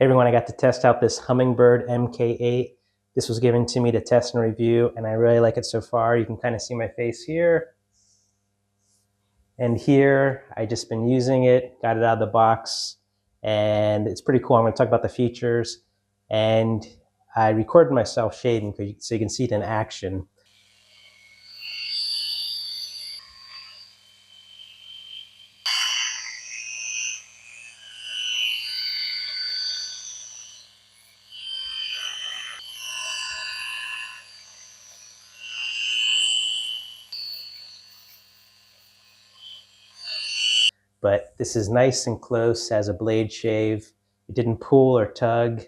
Hey everyone, I got to test out this Hummingbird MK8. This was given to me to test and review, and I really like it so far. You can kind of see my face here and here. I've just been using it, got it out of the box, and it's pretty cool. I'm going to talk about the features, and I recorded myself shaving so you can see it in action. But this is nice and close as a blade shave. It didn't pull or tug.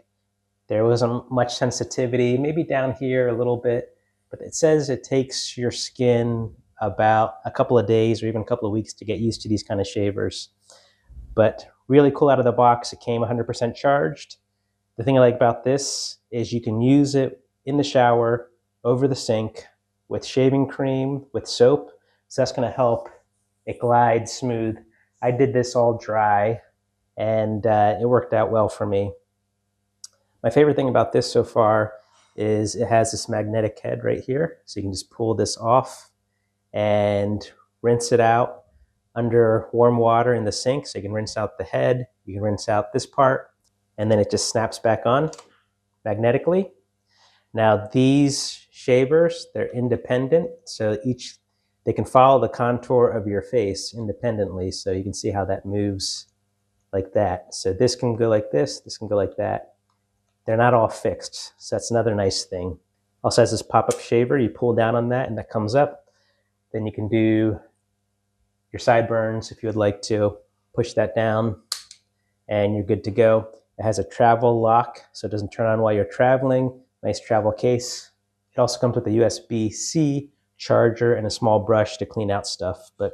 There wasn't much sensitivity, maybe down here a little bit, but it says it takes your skin about a couple of days or even a couple of weeks to get used to these kind of shavers. But really cool out of the box. It came 100% charged. The thing I like about this is you can use it in the shower, over the sink, with shaving cream, with soap. So that's going to help it glide smooth. I did this all dry, and it worked out well for me. My favorite thing about this so far is it has this magnetic head right here. So you can just pull this off and rinse it out under warm water in the sink. So you can rinse out the head, you can rinse out this part, and then it just snaps back on magnetically. Now these shavers, they're independent. So they can follow the contour of your face independently. So you can see how that moves like that. So this can go like this can go like that. They're not all fixed, so that's another nice thing. Also has this pop-up shaver. You pull down on that and that comes up. Then you can do your sideburns if you would like to. Push that down and you're good to go. It has a travel lock, so it doesn't turn on while you're traveling. Nice travel case. It also comes with a USB-C charger and a small brush to clean out stuff. But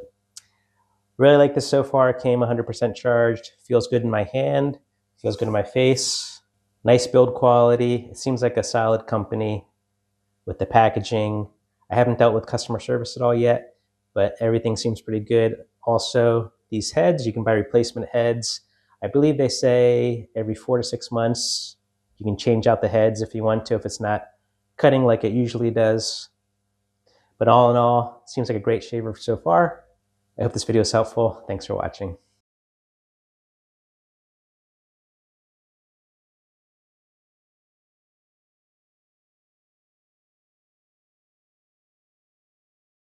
really like this so far. It came 100% charged. Feels good in my hand. Feels good in my face. Nice build quality. It seems like a solid company with the packaging. I haven't dealt with customer service at all yet, but everything seems pretty good. Also, these heads, you can buy replacement heads. I believe they say every 4 to 6 months, you can change out the heads if you want to, if it's not cutting like it usually does. But all in all, it seems like a great shaver so far. I hope this video is helpful. Thanks for watching.